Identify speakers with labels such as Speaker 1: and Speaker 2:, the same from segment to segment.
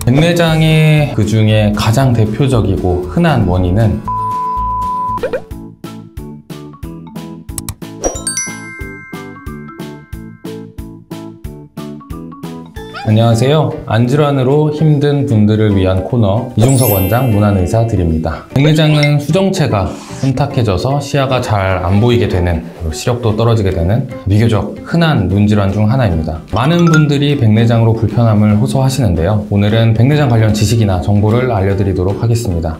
Speaker 1: 백내장의 그중에 가장 대표적이고 흔한 원인은 안녕하세요. 안질환으로 힘든 분들을 위한 코너 이중석 원장 문안의사 드립니다. 백내장은 수정체가 혼탁해져서 시야가 잘 안 보이게 되는, 시력도 떨어지게 되는 비교적 흔한 눈질환 중 하나입니다. 많은 분들이 백내장으로 불편함을 호소하시는데요. 오늘은 백내장 관련 지식이나 정보를 알려드리도록 하겠습니다.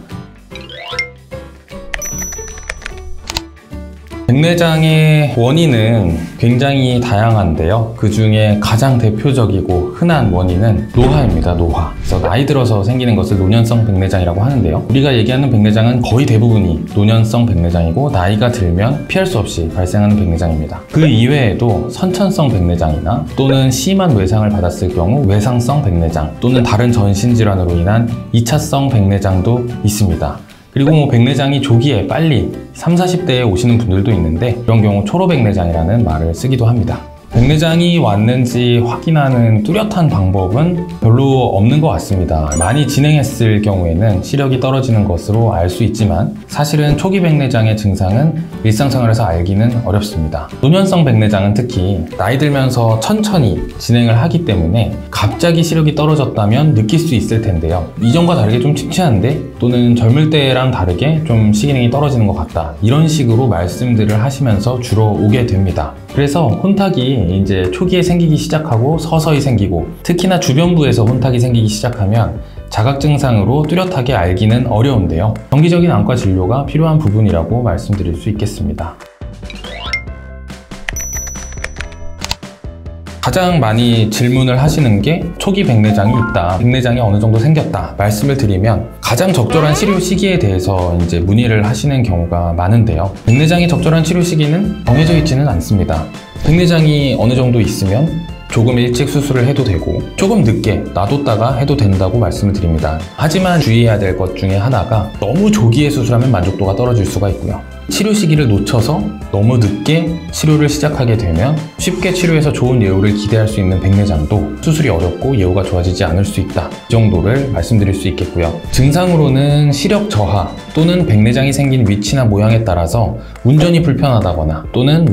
Speaker 1: 백내장의 원인은 굉장히 다양한데요. 그 중에 가장 대표적이고 흔한 원인은 노화입니다. 노화. 그래서 나이 들어서 생기는 것을 노년성 백내장이라고 하는데요. 우리가 얘기하는 백내장은 거의 대부분이 노년성 백내장이고 나이가 들면 피할 수 없이 발생하는 백내장입니다. 그 이외에도 선천성 백내장이나 또는 심한 외상을 받았을 경우 외상성 백내장 또는 다른 전신질환으로 인한 2차성 백내장도 있습니다. 그리고 백내장이 조기에 빨리 30, 40대에 오시는 분들도 있는데 이런 경우 초로백내장이라는 말을 쓰기도 합니다. 백내장이 왔는지 확인하는 뚜렷한 방법은 별로 없는 것 같습니다. 많이 진행했을 경우에는 시력이 떨어지는 것으로 알 수 있지만 사실은 초기 백내장의 증상은 일상생활에서 알기는 어렵습니다. 노년성 백내장은 특히 나이 들면서 천천히 진행을 하기 때문에 갑자기 시력이 떨어졌다면 느낄 수 있을 텐데요. 이전과 다르게 좀 침침한데 또는 젊을 때랑 다르게 좀 시기능이 떨어지는 것 같다, 이런 식으로 말씀들을 하시면서 주로 오게 됩니다. 그래서 혼탁이 이제 초기에 생기기 시작하고 서서히 생기고, 특히나 주변부에서 혼탁이 생기기 시작하면 자각 증상으로 뚜렷하게 알기는 어려운데요. 정기적인 안과 진료가 필요한 부분이라고 말씀드릴 수 있겠습니다. 가장 많이 질문을 하시는 게 초기 백내장이 있다, 백내장이 어느 정도 생겼다 말씀을 드리면 가장 적절한 치료 시기에 대해서 이제 문의를 하시는 경우가 많은데요. 백내장이 적절한 치료 시기는 정해져 있지는 않습니다. 백내장이 어느 정도 있으면 조금 일찍 수술을 해도 되고 조금 늦게 놔뒀다가 해도 된다고 말씀을 드립니다. 하지만 주의해야 될 것 중에 하나가 너무 조기에 수술하면 만족도가 떨어질 수가 있고요. 치료 시기를 놓쳐서 너무 늦게 치료를 시작하게 되면 쉽게 치료해서 좋은 예후를 기대할 수 있는 백내장도 수술이 어렵고 예후가 좋아지지 않을 수 있다, 이 정도를 말씀드릴 수 있겠고요. 증상으로는 시력 저하 또는 백내장이 생긴 위치나 모양에 따라서 운전이 불편하다거나 또는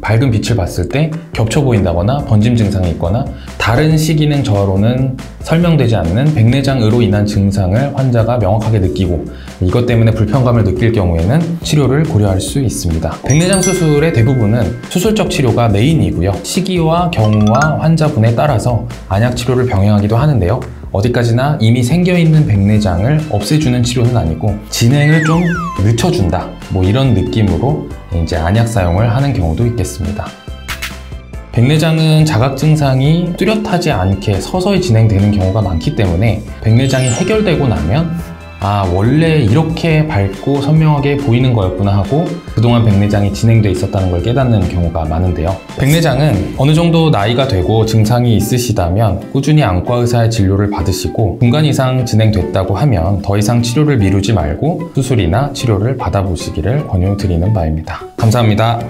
Speaker 1: 밝은 빛을 봤을 때 겹쳐 보인다거나 번짐 증상이 있거나 다른 시기능 저하로는 설명되지 않는 백내장으로 인한 증상을 환자가 명확하게 느끼고 이것 때문에 불편감을 느낄 경우에는 치료를 고려할 수 있습니다. 백내장 수술의 대부분은 수술적 치료가 메인이고요. 시기와 경우와 환자분에 따라서 안약 치료를 병행하기도 하는데요. 어디까지나 이미 생겨있는 백내장을 없애주는 치료는 아니고 진행을 좀 늦춰준다, 이런 느낌으로 이제 안약 사용을 하는 경우도 있겠습니다. 백내장은 자각 증상이 뚜렷하지 않게 서서히 진행되는 경우가 많기 때문에 백내장이 해결되고 나면 원래 이렇게 밝고 선명하게 보이는 거였구나 하고 그동안 백내장이 진행돼 있었다는 걸 깨닫는 경우가 많은데요. 백내장은 어느 정도 나이가 되고 증상이 있으시다면 꾸준히 안과 의사의 진료를 받으시고 중간 이상 진행됐다고 하면 더 이상 치료를 미루지 말고 수술이나 치료를 받아보시기를 권유드리는 바입니다. 감사합니다.